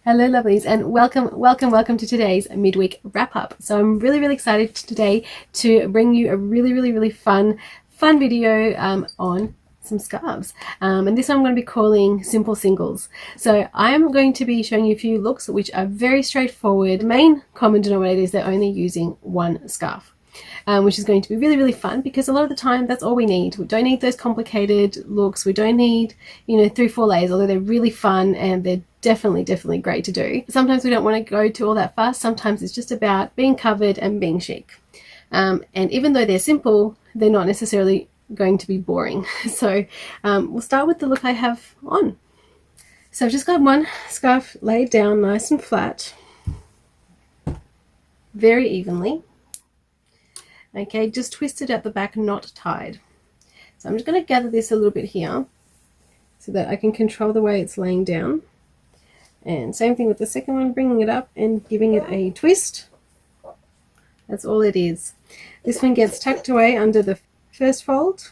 Hello lovelies, and welcome to today's midweek wrap up. So I'm really excited today to bring you a really fun video on some scarves, and this one I'm going to be calling simple singles. So I'm going to be showing you a few looks which are very straightforward. The main common denominator is they're only using one scarf, which is going to be really fun, because a lot of the time that's all we need. We don't need those complicated looks. We don't need 3-4 layers, although they're really fun and they're definitely great to do. Sometimes we don't want to go to all that fast. Sometimes it's just about being covered and being chic, and even though they're simple, they're not necessarily going to be boring. So we'll start with the look I have on. So I've just got one scarf laid down nice and flat, very evenly. Okay, just twisted at the back, not tied. So I'm just going to gather this a little bit here so that I can control the way it's laying down. And same thing with the second one, bringing it up and giving it a twist. That's all it is. This one gets tucked away under the first fold.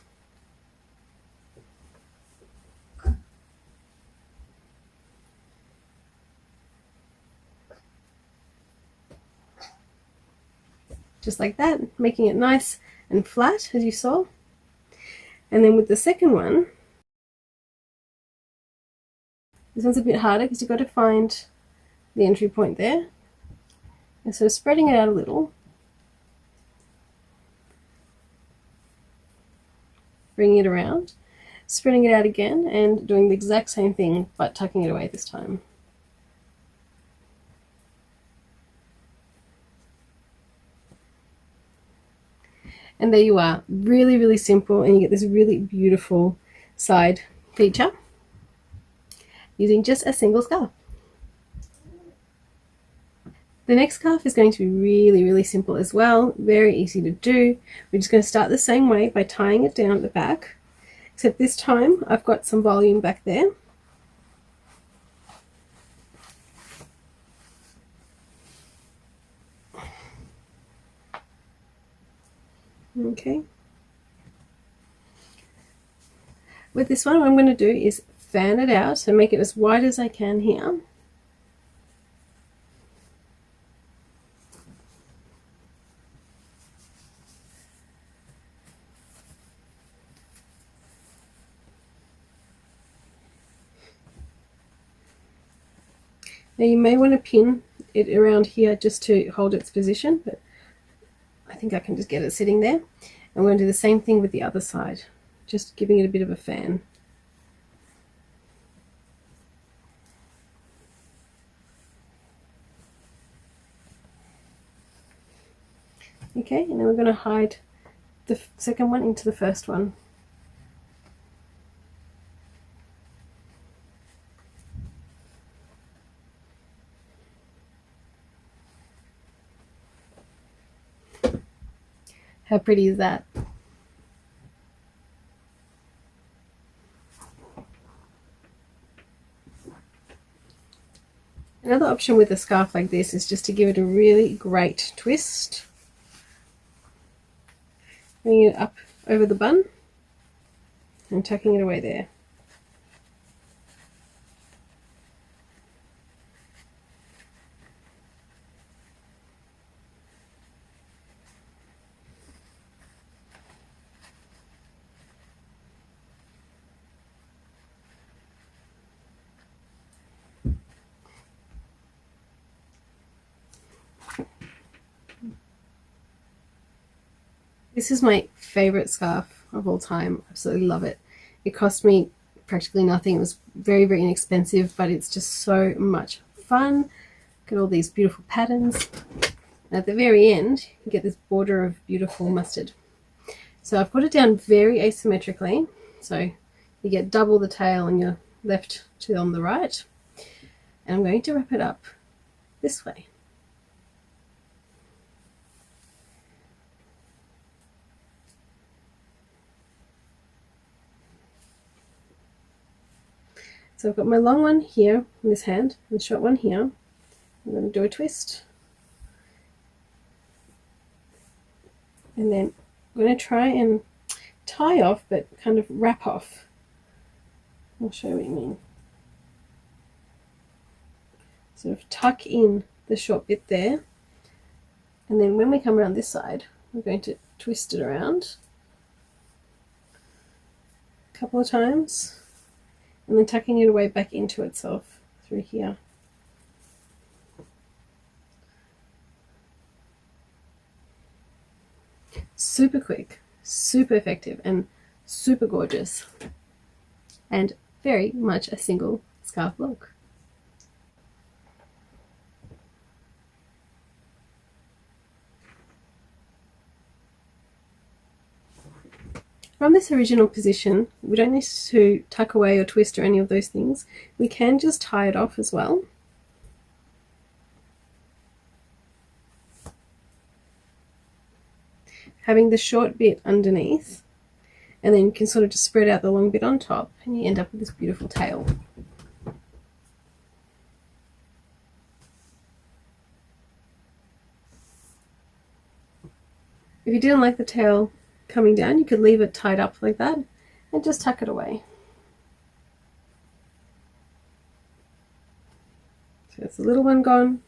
Just like that, making it nice and flat, as you saw. And then with the second one, this one's a bit harder because you've got to find the entry point there. And so spreading it out a little, bringing it around, spreading it out again, and doing the exact same thing but tucking it away this time. And there you are, really simple, and you get this really beautiful side feature using just a single scarf. The next scarf is going to be really simple as well, very easy to do. We're just going to start the same way by tying it down at the back, except this time I've got some volume back there. Okay. With this one, what I'm going to do is fan it out and make it as wide as I can here. Now you may want to pin it around here just to hold its position, but I think I can just get it sitting there. And we're going to do the same thing with the other side, just giving it a bit of a fan. Okay, and then we're going to hide the second one into the first one. How pretty is that? Another option with a scarf like this is just to give it a really great twist. Bringing it up over the bun and tucking it away there. This is my favorite scarf of all time. Absolutely love it. It cost me practically nothing. It was very inexpensive, but it's just so much fun. Look at all these beautiful patterns. And at the very end, you get this border of beautiful mustard. So I've put it down very asymmetrically. So you get double the tail on your left to on the right. And I'm going to wrap it up this way. So I've got my long one here in this hand and the short one here. I'm going to do a twist. And then I'm going to try and tie off, but kind of wrap off. I'll show you what I mean. Sort of tuck in the short bit there, and then when we come around this side, we're going to twist it around a couple of times, and then tucking it away back into itself through here. Super quick, super effective, and super gorgeous, and very much a single scarf look. From this original position, we don't need to tuck away or twist or any of those things. We can just tie it off as well. Having the short bit underneath, and then you can sort of just spread out the long bit on top, and you end up with this beautiful tail. If you didn't like the tail coming down, you could leave it tied up like that and just tuck it away. So it's the little one gone.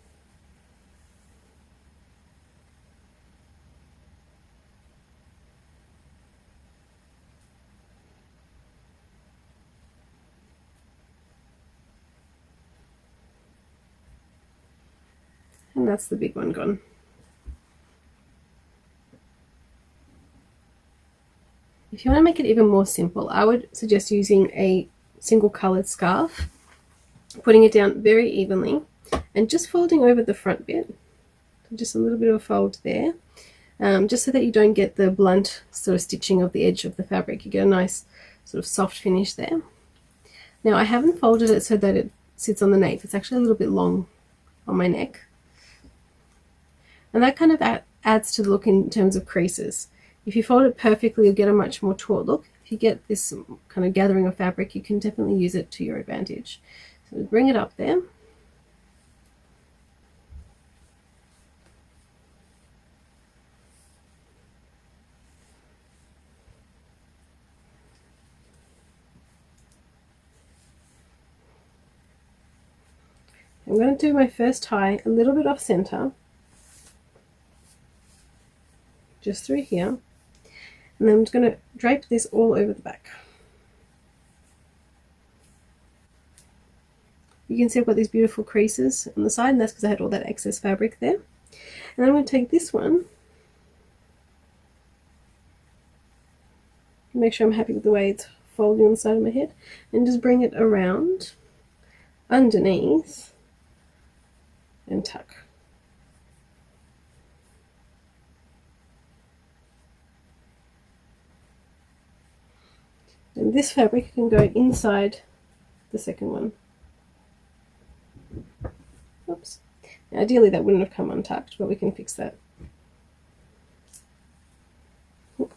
And that's the big one gone. If you want to make it even more simple, I would suggest using a single colored scarf, putting it down very evenly, and just folding over the front bit. Just a little bit of a fold there, just so that you don't get the blunt sort of stitching of the edge of the fabric. You get a nice sort of soft finish there. Now I haven't folded it so that it sits on the nape. It's actually a little bit long on my neck. And that kind of adds to the look in terms of creases. If you fold it perfectly, you'll get a much more taut look. If you get this kind of gathering of fabric, you can definitely use it to your advantage. So bring it up there. I'm going to do my first tie a little bit off center, just through here, and then I'm just going to drape this all over the back. You can see I've got these beautiful creases on the side, and that's because I had all that excess fabric there. And then I'm going to take this one, make sure I'm happy with the way it's folding on the side of my head, and just bring it around underneath and tuck. And this fabric can go inside the second one. Oops. Now, ideally that wouldn't have come untucked, but we can fix that. Look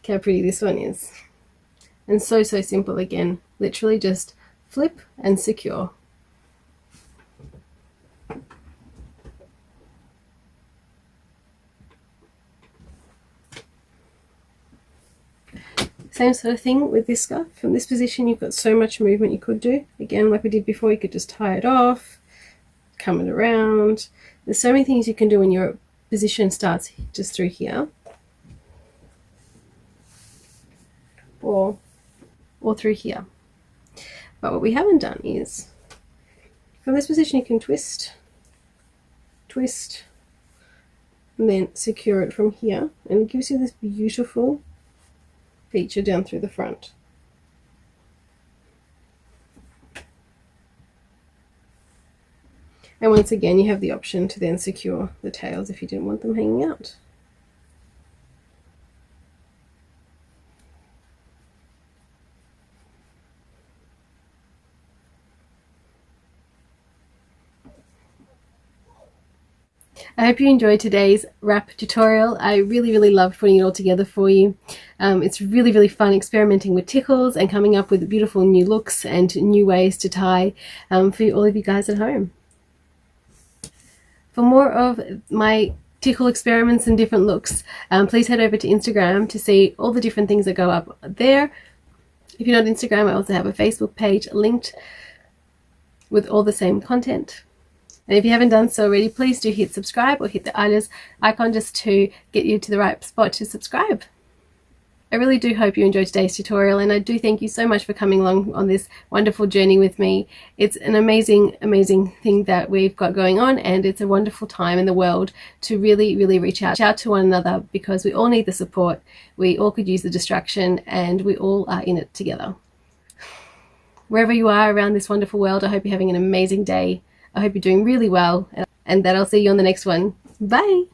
how pretty this one is. And so simple again. Literally just flip and secure. Same sort of thing with this scarf. From this position, you've got so much movement you could do. Again, like we did before, you could just tie it off, come it around. There's so many things you can do when your position starts just through here, or through here. But what we haven't done is, from this position, you can twist, twist, and then secure it from here, and it gives you this beautiful feature down through the front. And once again, you have the option to then secure the tails if you didn't want them hanging out. I hope you enjoyed today's wrap tutorial. I really loved putting it all together for you. It's really fun experimenting with tickles and coming up with beautiful new looks and new ways to tie for all of you guys at home. For more of my practical experiments and different looks, please head over to Instagram to see all the different things that go up there. If you're not on Instagram, I also have a Facebook page linked with all the same content. And if you haven't done so already, please do hit subscribe or hit the Alya's icon just to get you to the right spot to subscribe. I really do hope you enjoyed today's tutorial, and I do thank you so much for coming along on this wonderful journey with me. It's an amazing, amazing thing that we've got going on, and it's a wonderful time in the world to really, really reach out to one another, because we all need the support. We all could use the distraction, and we all are in it together. Wherever you are around this wonderful world, I hope you're having an amazing day. I hope you're doing really well, and that I'll see you on the next one. Bye!